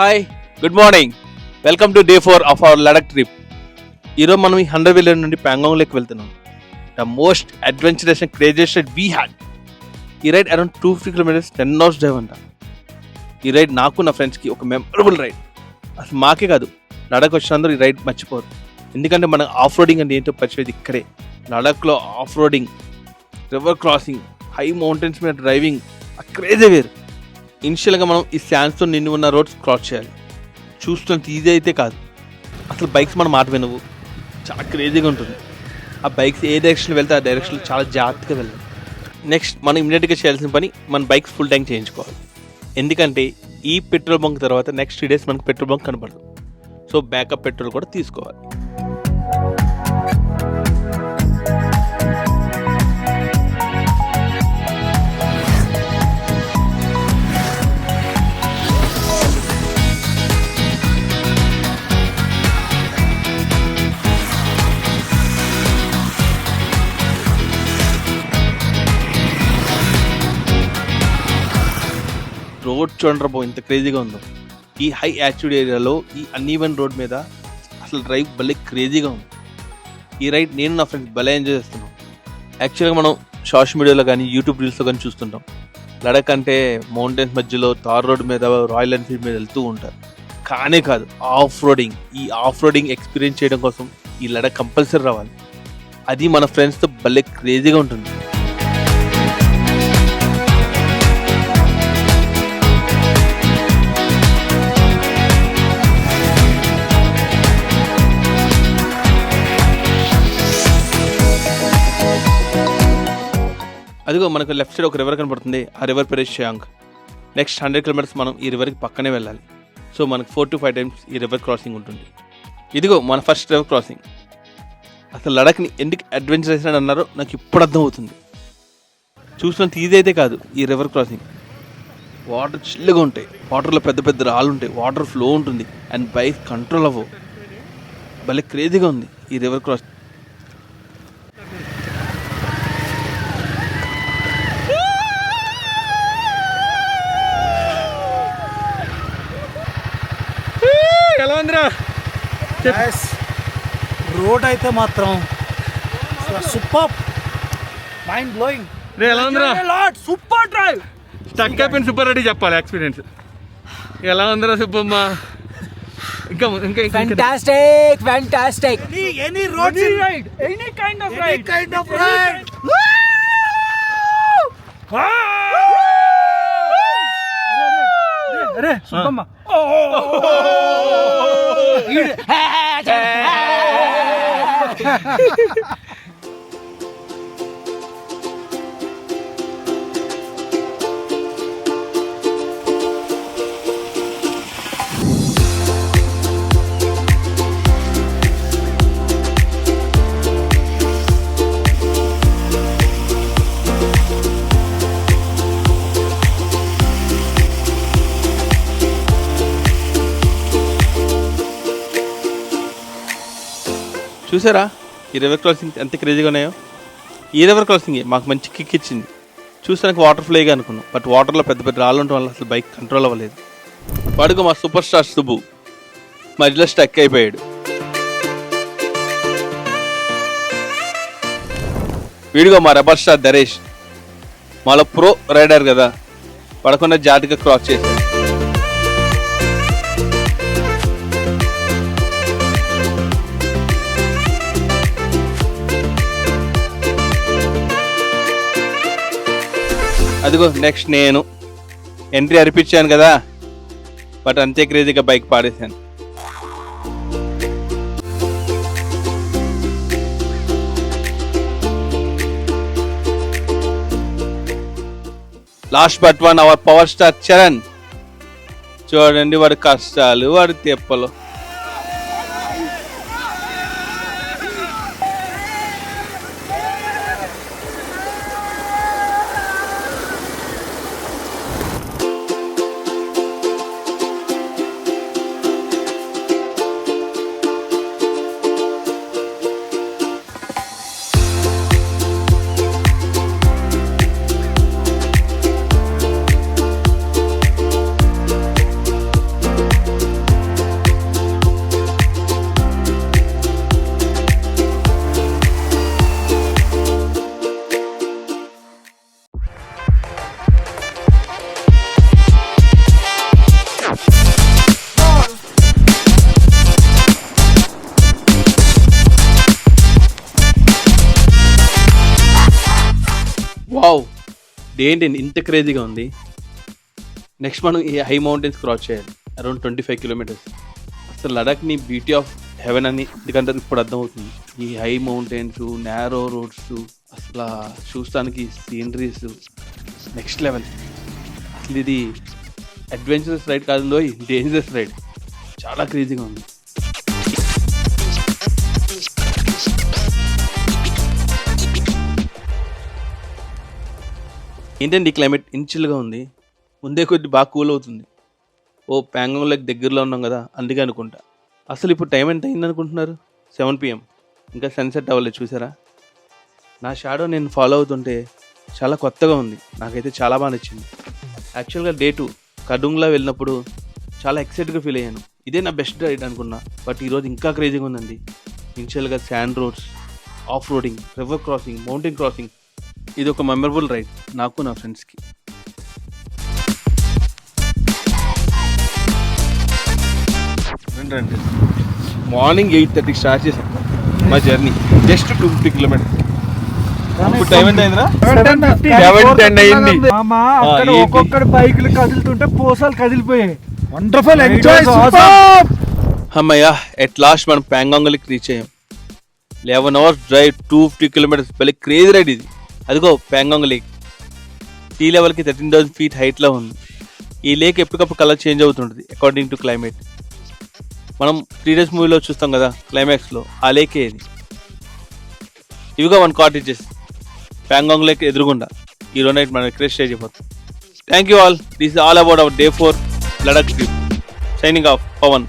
Hi, good morning. Welcome to day 4 of our Ladakh trip. ఈరోజు మనం ఈ 100 వీలర్ నుండి ప్యాంగాంగ్లోకి వెళ్తున్నాం. The most adventurous and craziest ride we had. ఈ ride around 250 kilometres 10 hours drive అంట. ఈ రైడ్ నాకు నా ఫ్రెండ్స్కి ఒక మెమరబుల్ రైడ్. అసలు మాకే కాదు, లడక్ వచ్చినందరూ ఈ రైడ్ మర్చిపోరు. ఎందుకంటే మన ఆఫ్ రోడింగ్ అంటే ఏంటో పరిచేది ఇక్కడే. లడఖ్లో off roading, river crossing, high mountains మీద డ్రైవింగ్, ఆ క్రేజే వేరు. ఇనిషియల్గా మనం ఈ శాండ్స్తో నిండి ఉన్న రోడ్స్ క్రాస్ చేయాలి. చూస్తున్నంత ఈజీ అయితే కాదు. అసలు బైక్స్ మనం మాట వినవు, చాలా క్రేజీగా ఉంటుంది. ఆ బైక్స్ ఏ డైరెక్షన్లో వెళ్తే ఆ డైరెక్షన్లో చాలా జాగ్రత్తగా వెళ్ళాలి. నెక్స్ట్ మనం ఇమీడియట్గా చేయాల్సిన పని, మన బైక్స్ ఫుల్ ట్యాంక్ చేయించుకోవాలి. ఎందుకంటే ఈ పెట్రోల్ బంక్ తర్వాత నెక్స్ట్ 3 days మనకు పెట్రోల్ బంక్ కనపడదు. సో బ్యాకప్ పెట్రోల్ కూడా తీసుకోవాలి. రోడ్ చూడండి బాబు, ఇంత క్రేజీగా ఉందో. ఈ హై యాటిట్యూడ్ ఏరియాలో ఈ అన్ఈవెన్ రోడ్ మీద అసలు డ్రైవ్ భలే క్రేజీగా ఉంది. ఈ రైడ్ నేను నా ఫ్రెండ్స్ భలే ఎంజాయ్ చేస్తున్నాం. యాక్చువల్గా మనం సోషల్ మీడియాలో కానీ యూట్యూబ్ రీల్స్లో కానీ చూస్తుంటాం, లడక్ అంటే మౌంటైన్స్ మధ్యలో తార్ రోడ్ మీద రాయల్ ఎన్ఫీల్డ్ మీద వెళ్తూ ఉంటారు. కానే కాదు, ఆఫ్ రోడింగ్. ఈ ఆఫ్ రోడింగ్ ఎక్స్పీరియన్స్ చేయడం కోసం ఈ లడక్ కంపల్సరీ రావాలి. అది మన ఫ్రెండ్స్తో భలే క్రేజీగా ఉంటుంది. అదిగో మనకు లెఫ్ట్ సైడ్ ఒక రివర్ కనబడుతుంది. ఆ రివర్ పేరు షయాంగ్. నెక్స్ట్ 100 kilometers మనం ఈ రివర్కి పక్కనే వెళ్ళాలి. సో మనకు 4 to 5 times ఈ రివర్ క్రాసింగ్ ఉంటుంది. ఇదిగో మన ఫస్ట్ రివర్ క్రాసింగ్. అసలు లడఖ్ని ఎందుకు అడ్వెంచరస్ అని అన్నారో నాకు ఇప్పుడు అర్థం అవుతుంది. చూసినంత ఈజీ అయితే కాదు ఈ రివర్ క్రాసింగ్. వాటర్ చిల్లుగా ఉంటాయి, వాటర్లో పెద్ద పెద్ద రాళ్ళు ఉంటాయి, వాటర్ ఫ్లో ఉంటుంది, అండ్ బైక్ కంట్రోల్ అవ్వవు. భలే క్రేజీగా ఉంది ఈ రివర్ క్రాసింగ్. ఎలా ఉందిరా రోడ్ అయితే మాత్రం సూపర్, మైండ్ బ్లోయింగ్. రే ఎలా ఉందిరా? Super drive. స్టక్ అయిపోయిన సూపర్ రెడీ చెప్పాలి ఎక్స్పీరియన్స్. ఎలా ఉందిరా సుబ్బమ్మ? ఇంకా ఇంకా fantastic fantastic. Any road ride, any kind of ride. అరే సుబ్బమ్మ, చూసారా ఈ రివర్ క్రాసింగ్ ఎంత క్రేజీగా ఉన్నాయో? ఈ రివర్ క్రాసింగ్ మాకు మంచి కిక్ ఇచ్చింది. చూసానికి వాటర్ ఫ్లోగా అనుకున్నాం, బట్ వాటర్లో పెద్ద పెద్ద రాళ్ళు ఉండటం వల్ల అసలు బైక్ కంట్రోల్ అవ్వలేదు. వాడుకో మా సూపర్ స్టార్ సుబ్బు మధ్యలో స్టక్ అయిపోయాడు. వీడిగో మా రెబల్ స్టార్ దరేష్, మాలో ప్రో రైడర్ కదా, పడకుండా జాగ్రత్తగా క్రాస్ చేశాడు. అదిగో నెక్స్ట్ నేను ఎంట్రీ అరిపించాను కదా, బట్ అంతే క్రేజీగా బైక్ పాడేశాను. Last but one hour power star Charan. చూడండి వాడి కష్టాలు, వాడి తెప్పలు. వావ్, ఏంటి ఇంత క్రేజీగా ఉంది. నెక్స్ట్ మనం ఈ హై మౌంటైన్స్ క్రాస్ చేయాలి, అరౌండ్ 25 కిలోమీటర్స్. అసలు లడాఖ్ని బ్యూటీ ఆఫ్ హెవెన్ అని ఎందుకంటే ఇప్పుడు అర్థమవుతుంది. ఈ హై మౌంటైన్స్, నేరో రోడ్స్, అసలు చూస్తానికి సీనరీస్ నెక్స్ట్ లెవెల్. అసలు ఇది అడ్వెంచరస్ రైడ్ కాదు, డేంజరస్ రైడ్. చాలా క్రేజీగా ఉంది. ఏంటండి ఈ క్లైమేట్ ఇన్చిల్గా ఉంది, ముందే కొద్ది బాగా కూల్ అవుతుంది. ఓ ప్యాంగాంగ్ లేక్ దగ్గరలో ఉన్నాం కదా అందుకే అనుకుంటా. అసలు ఇప్పుడు టైం ఎంత అయింది అనుకుంటున్నారు? 7 PM. ఇంకా సన్సెట్ అవ్వలేదు చూసారా. నా షాడో నేను ఫాలో అవుతుంటే చాలా కొత్తగా ఉంది, నాకైతే చాలా బాగా నచ్చింది. యాక్చువల్గా డే 2 కడుంగ్లా వెళ్ళినప్పుడు చాలా ఎక్సైట్గా ఫీల్ అయ్యాను, ఇదే నా బెస్ట్ రైడ్ అనుకున్నా. బట్ ఈరోజు ఇంకా క్రేజీగా ఉందండి. ఇనిషియల్గా sand roads, of roading, river crossing, mountain crossing. ఇది ఒక మెమరబుల్ రైడ్ నాకు, నా ఫ్రెండ్స్కి. రండి, మార్నింగ్ 8:30 స్టార్ట్ చేసాం మా జర్నీ, జస్ట్ 250 కిలోమీటర్స్. ఇప్పుడు టైం ఎంత అయిందిరా? 7:10 అయింది. ఒక్కొక్కటి బైకులు కదులుతుంటే పోసాలు కదిలిపోయాయి. Wonderful enjoy. అమ్మయ్య, ఎట్ లాస్ట్ మనం ప్యాంగాంగ్కి రీచ్ అయ్యాం. 11 hours డ్రైవ్, 250 కిలోమీటర్స్. భలే క్రేజీ రైడ్ ఇది. అదిగో ప్యాంగాంగ్ లేక్, సీ లెవెల్కి 13,000 feet హైట్లో ఉంది. ఈ లేక్ ఎప్పటికప్పుడు కలర్ చేంజ్ అవుతుంటుంది అకార్డింగ్ టు క్లైమేట్. మనం 3 days మూవీలో చూస్తాం కదా క్లైమాక్స్లో, ఆ లేకే ఇది. ఇవిగా 1 కాటేజెస్ ప్యాంగాంగ్ లేక్ ఎదురుగుండా. ఈరోజు నైట్ మనం ఇక్కడ స్టే అయిపోతాం. Thank you all. This is all about our Day 4 Ladakh trip. Signing off, Pawan.